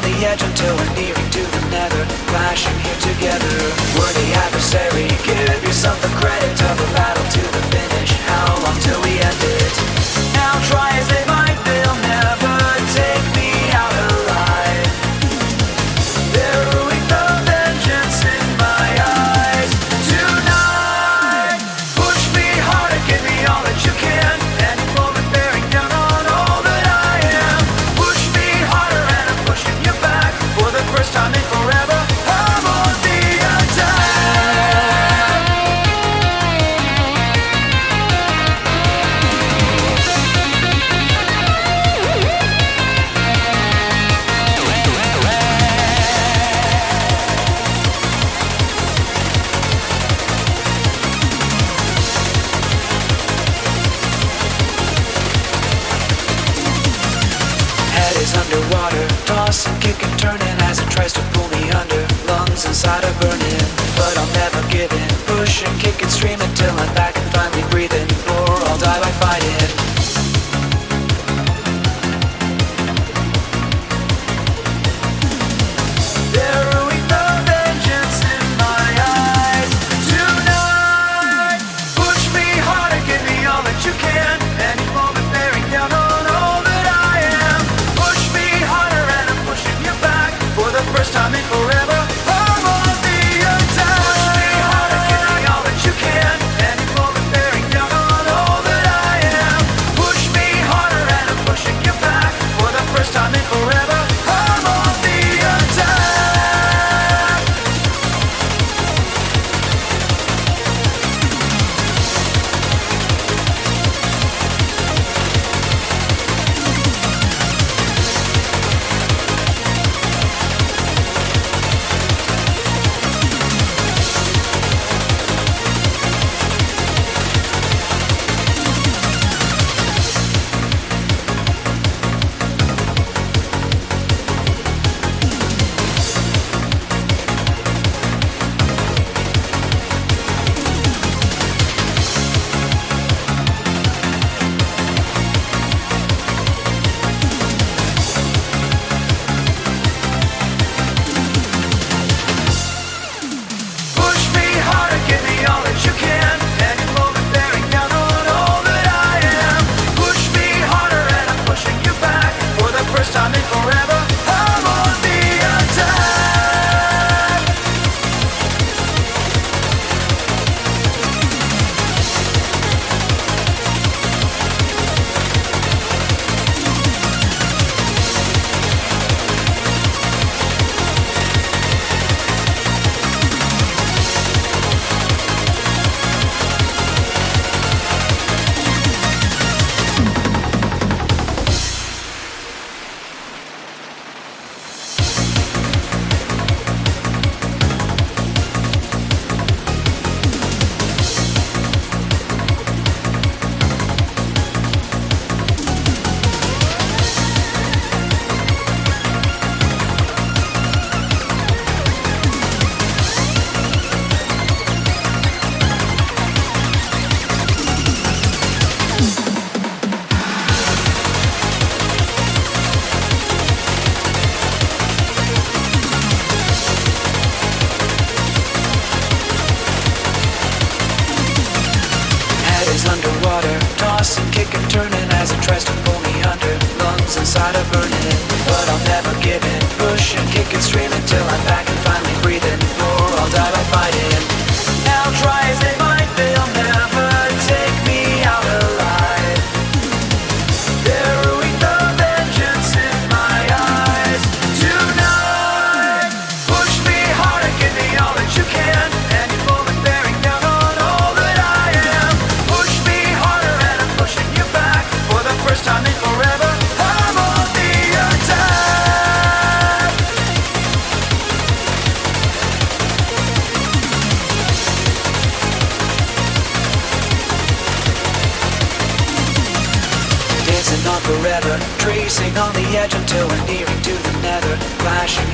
the edge until we're nearing to the nether, clashing here together. Worthy adversary, give yourself the credit of a battle to the finish. How long till we end it? Now try as they might, they'll never take me out alive. They're ruining the vengeance in my eyes. Tonight, push me harder, give me all that you can. Any moment bearing down on all that I am. Push me harder and I'm pushing you back. For the first time in forever, I'm on the attack. Head is underwater, tossing, kicking, turning as it tries to pull me under. Lungs inside are burning, but I'll never give in. Pushing, kicking, streaming till I'm back and finally breathing. Or I'll die by fighting. They're ruining the vengeance in my eyes. Tonight, push me harder, give me all that you can. Any moment bearing down on all that I am. Push me harder and I'm pushing you back. For the first time in forever, I'm on the attack. Push me harder, give me all that you can. Any moment bearing down on all that I am. Push me harder and I'm pushing you back. For the first time in forever, I'm on the attack. Push me harder, give me all that you can. Any moment bearing down on all that I am. Push me harder and I'm pushing you back. For the first time in forever, I'm on the attack. Head is underwater, tossing, kicking, turning as it tries to pull me under. Lungs inside are burning, but I'll never give in. Pushing, kicking, streaming till I'm back and finally breathing. Or I'll die by fighting. Now try as they might, they'll never take me out alive. They're ruining the vengeance in my eyes. Tonight, push me harder, give me all that you can. Any moment bearing down on all that I am. Push me harder and I'm pushing you back. For the first time in forever, I'm on the attack. Dancing on forever, tracing on the edge until we're nearing to the nether, clashing